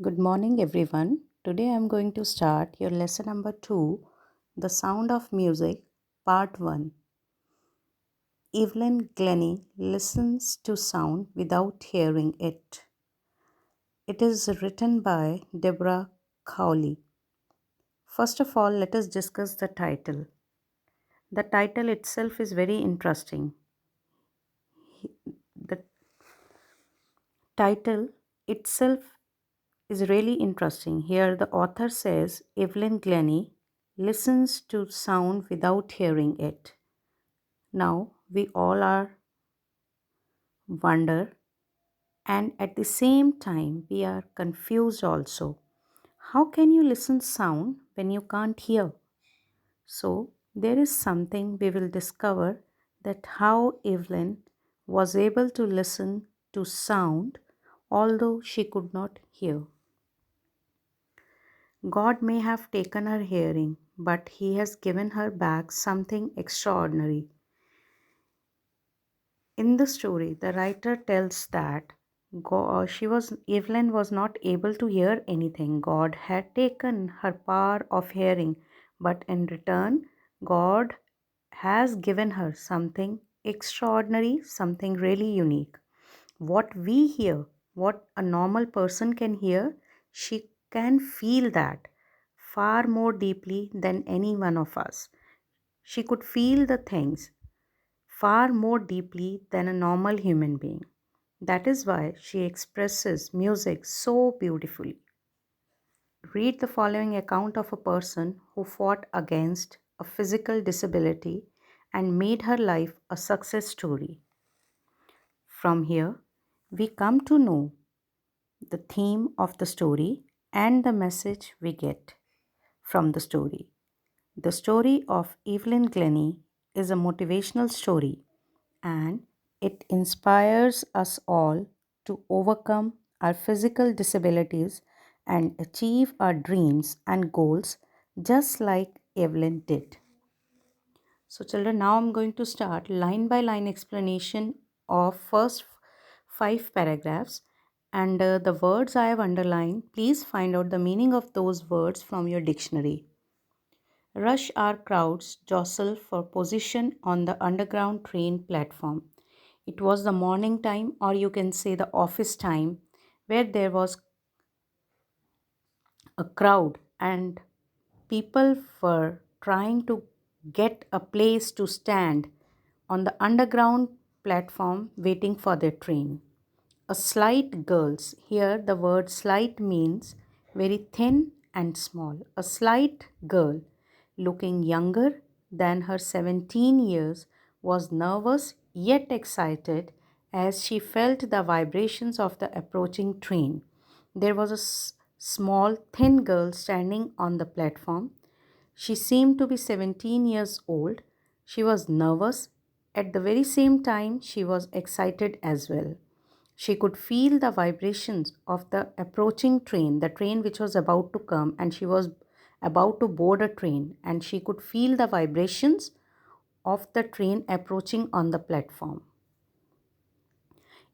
Good morning, everyone. Today I'm going to start your lesson number 2, The Sound of Music, Part 1. Evelyn Glennie listens to sound without hearing it. It is written by Deborah Cowley. First of all, let us discuss the title. The title itself is very interesting. The title itself is really interesting. Here, the author says Evelyn Glennie listens to sound without hearing it. Now, we all are wonder and at the same time we are confused also. How can you listen sound when you can't hear? So, there is something we will discover that how Evelyn was able to listen to sound although she could not hear. God may have taken her hearing, but He has given her back something extraordinary. In the story, the writer tells that Evelyn was not able to hear anything. God had taken her power of hearing, but in return, God has given her something extraordinary, something really unique. What we hear, what a normal person can hear, she can feel that far more deeply than any one of us. She could feel the things far more deeply than a normal human being. That is why she expresses music so beautifully. Read the following account of a person who fought against a physical disability and made her life a success story. From here, we come to know the theme of the story and the message we get from the story. The story of Evelyn Glennie is a motivational story and it inspires us all to overcome our physical disabilities and achieve our dreams and goals just like Evelyn did. So children, now I'm going to start line by line explanation of first 5 paragraphs and the words I have underlined, please find out the meaning of those words from your dictionary. Rush hour crowds jostle for position on the underground train platform. It was the morning time, or you can say the office time, where there was a crowd and people were trying to get a place to stand on the underground platform waiting for their train. A slight girls, here the word slight means very thin and small. A slight girl, looking younger than her 17 years, was nervous yet excited as she felt the vibrations of the approaching train. There was a small, thin girl standing on the platform. She seemed to be 17 years old. She was nervous. At the very same time, she was excited as well. She could feel the vibrations of the approaching train, the train which was about to come, and she was about to board a train, and she could feel the vibrations of the train approaching on the platform.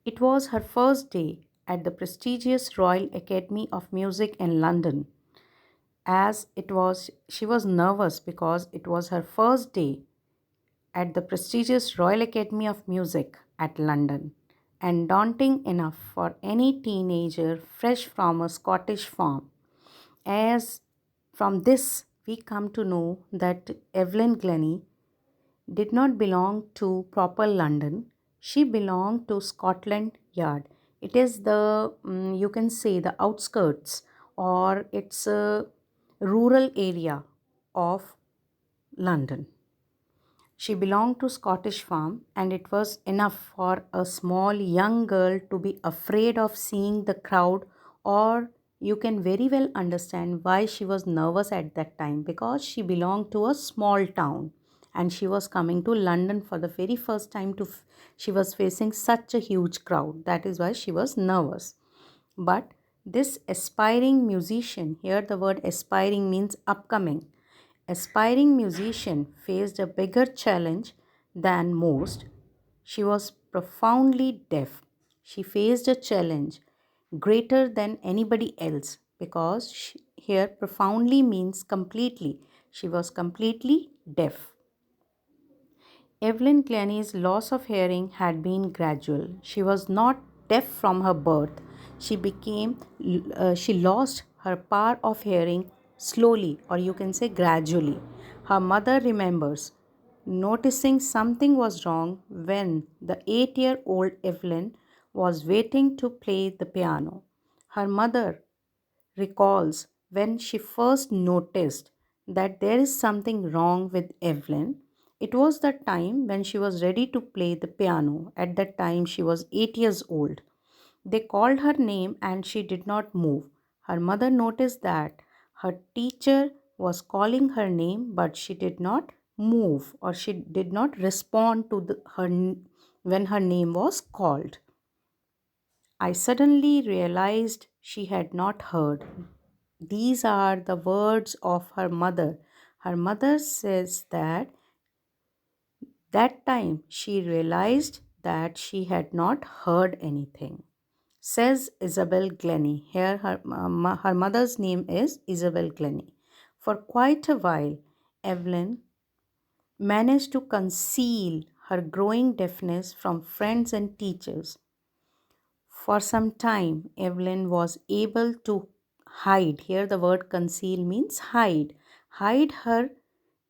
It was her first day at the prestigious Royal Academy of Music in London. As it was, she was nervous because it was her first day at the prestigious Royal Academy of Music at London, and daunting enough for any teenager fresh from a Scottish farm. As from this, we come to know that Evelyn Glennie did not belong to proper London. She belonged to Scotland Yard. It is the, you can say, the outskirts, or it's a rural area of London. She belonged to Scottish farm, and it was enough for a small young girl to be afraid of seeing the crowd, or you can very well understand why she was nervous at that time, because she belonged to a small town and she was coming to London for the very first time she was facing such a huge crowd. That is why she was nervous. But this aspiring musician, here the word aspiring means upcoming. Aspiring musician faced a bigger challenge than most. She was profoundly deaf. She faced a challenge greater than anybody else, because here profoundly means completely. She was completely deaf. Evelyn Glennie's loss of hearing had been gradual. She was not deaf from her birth. She lost her power of hearing slowly, or you can say gradually. Her mother remembers noticing something was wrong when the 8-year-old Evelyn was waiting to play the piano. Her mother recalls when she first noticed that there is something wrong with Evelyn. It was the time when she was ready to play the piano. At that time, she was 8 years old. They called her name and she did not move. Her mother noticed that her teacher was calling her name, but she did not move, or she did not respond to when her name was called. I suddenly realized she had not heard. These are the words of her mother. Her mother says that time she realized that she had not heard anything. Says Isabel Glennie. Here her mother's name is Isabel Glennie. For quite a while, Evelyn managed to conceal her growing deafness from friends and teachers. For some time, Evelyn was able to hide. Here, the word conceal means hide her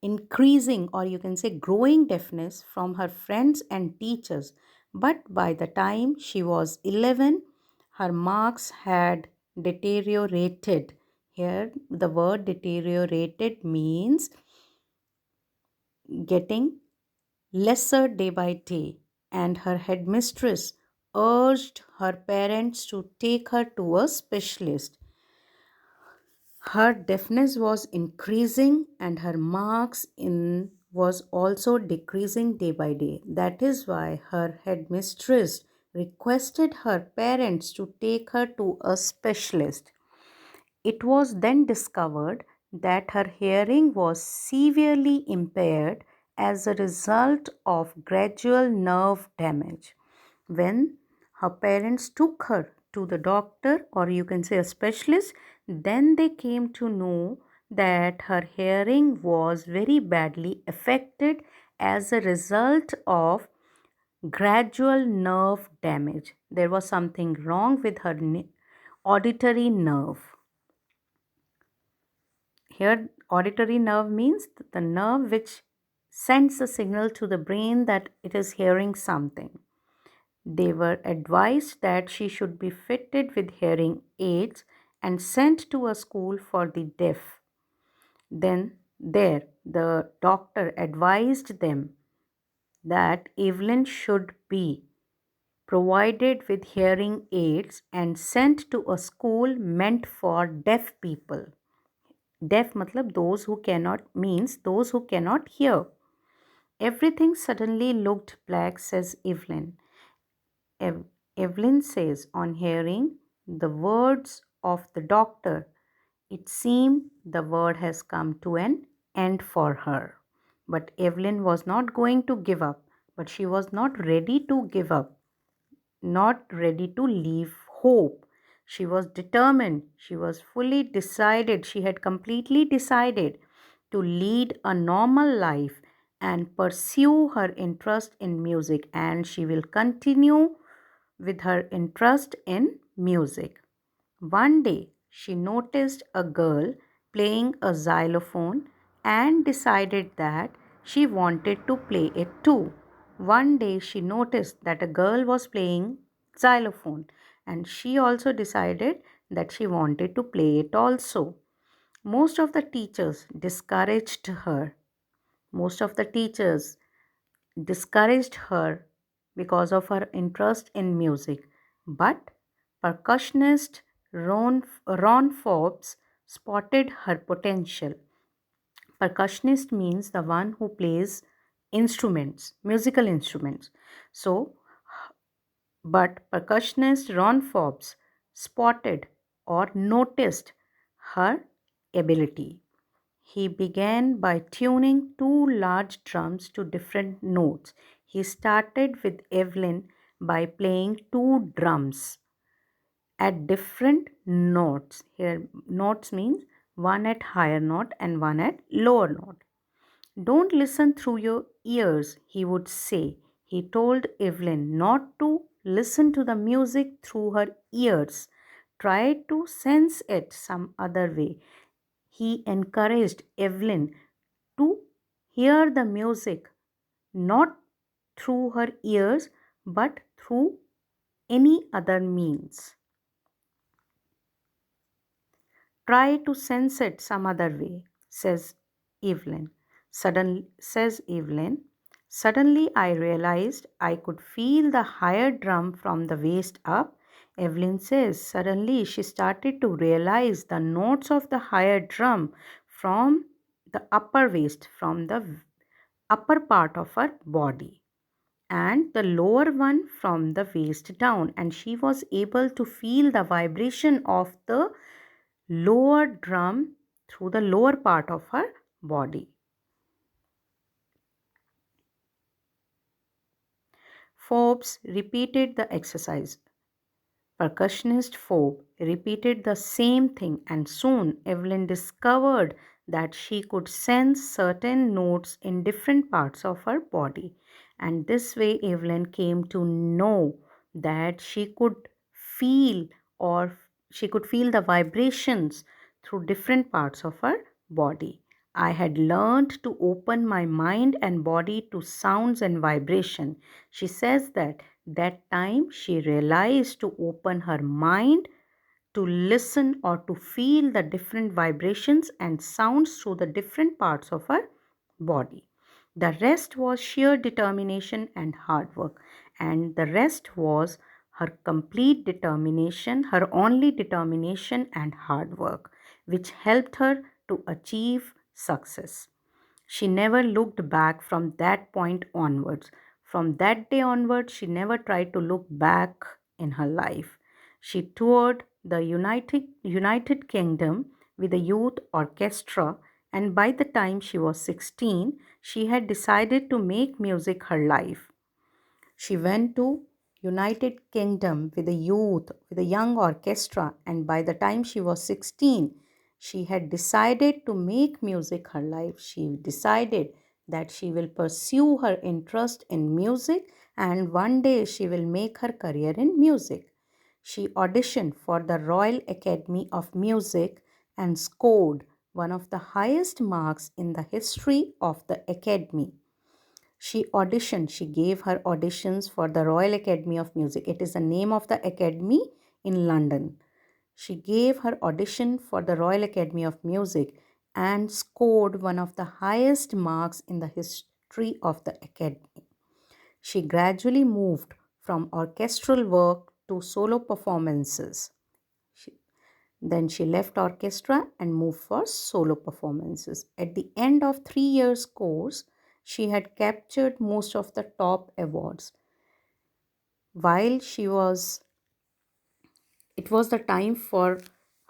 increasing, or you can say growing deafness from her friends and teachers. But by the time she was 11, her marks had deteriorated. Here, the word deteriorated means getting lesser day by day, and her headmistress urged her parents to take her to a specialist. Her deafness was increasing and her marks in was also decreasing day by day. That is why her headmistress requested her parents to take her to a specialist. It was then discovered that her hearing was severely impaired as a result of gradual nerve damage. When her parents took her to the doctor, or you can say a specialist, then they came to know that her hearing was very badly affected as a result of gradual nerve damage. There was something wrong with her auditory nerve. Here, auditory nerve means the nerve which sends a signal to the brain that it is hearing something. They were advised that she should be fitted with hearing aids and sent to a school for the deaf. Then, there, the doctor advised them that Evelyn should be provided with hearing aids and sent to a school meant for deaf people. Deaf matlab those who cannot, means those who cannot hear. Everything suddenly looked black, says Evelyn. Evelyn says, on hearing the words of the doctor, it seemed the world has come to an end for her. But Evelyn was not going to give up, but she was not ready to give up, not ready to leave hope. She was determined, she was fully decided, she had completely decided to lead a normal life and pursue her interest in music, and she will continue with her interest in music. One day, she noticed a girl playing a xylophone and decided that she wanted to play it too. One day, she noticed that a girl was playing xylophone and she also decided that she wanted to play it also. Most of the teachers discouraged her. Most of the teachers discouraged her because of her interest in music. But percussionist Ron Forbes spotted her potential. Percussionist means the one who plays instruments, musical instruments. So, but percussionist Ron Forbes spotted or noticed her ability. He began by tuning two large drums to different notes. He started with Evelyn by playing two drums. at different notes. Here, notes means one at higher note and one at lower note. Don't listen through your ears, he would say. He told Evelyn not to listen to the music through her ears. Try to sense it some other way. He encouraged Evelyn to hear the music not through her ears but through any other means. Try to sense it some other way, says Evelyn. Says Evelyn. Suddenly I realized I could feel the higher drum from the waist up. Evelyn says suddenly she started to realize the notes of the higher drum from the upper waist, from the upper part of her body, and the lower one from the waist down, and she was able to feel the vibration of the lower drum through the lower part of her body. Forbes repeated the exercise. Percussionist Forbes repeated the same thing, and soon Evelyn discovered that she could sense certain notes in different parts of her body. And this way, Evelyn came to know that feel or she could feel the vibrations through different parts of her body. I had learned to open my mind and body to sounds and vibration. She says that time she realized to open her mind to listen or to feel the different vibrations and sounds through the different parts of her body. The rest was sheer determination and hard work, and the rest was her complete determination, her only determination and hard work, which helped her to achieve success. She never looked back from that point onwards. From that day onwards, she never tried to look back in her life. She toured the United Kingdom with a youth orchestra, and by the time she was 16, she had decided to make music her life. She went to United Kingdom with a young orchestra, and by the time she was 16, she had decided to make music her life. She decided that she will pursue her interest in music, and one day she will make her career in music. She auditioned for the Royal Academy of Music and scored one of the highest marks in the history of the Academy. She gave her auditions for the Royal Academy of Music. It is the name of the academy in London. She gave her audition for the Royal Academy of Music and scored one of the highest marks in the history of the academy. She gradually moved from orchestral work to solo performances. She, then she left orchestra and moved for solo performances. At the end of 3 years course, she had captured most of the top awards. While it was the time for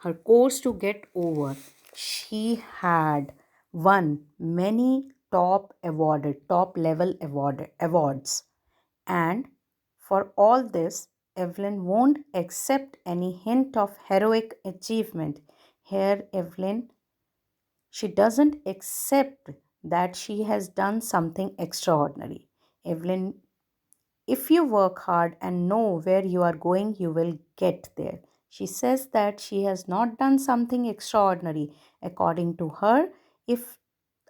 her course to get over, she had won many top level awards. And for all this, Evelyn won't accept any hint of heroic achievement. Here, Evelyn, she doesn't accept that she has done something extraordinary. Evelyn, if you work hard and know where you are going, you will get there. She says that she has not done something extraordinary. According to her, if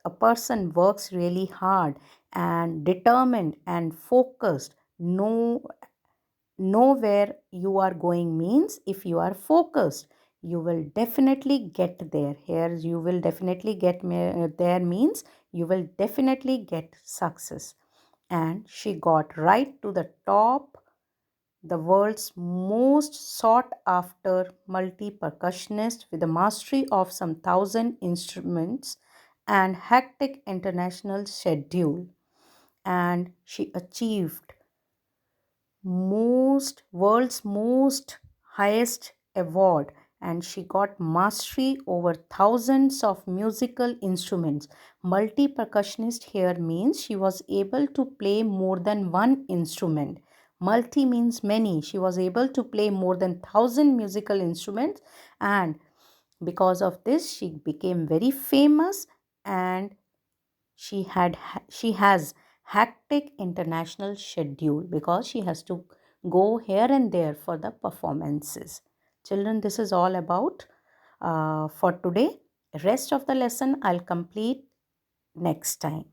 a person works really hard and determined and focused, know where you are going means if you are focused, you will definitely get there. Here, you will definitely get there means you will definitely get success. And she got right to the top, the world's most sought after multi percussionist with a mastery of some thousand instruments and hectic international schedule. And she achieved world's most highest award, and she got mastery over thousands of musical instruments. Multi percussionist here means she was able to play more than one instrument. Multi means many. She was able to play more than 1,000 musical instruments, and because of this, she became very famous, and she has hectic international schedule because she has to go here and there for the performances. Children, this is all about for today. Rest of the lesson I'll complete next time.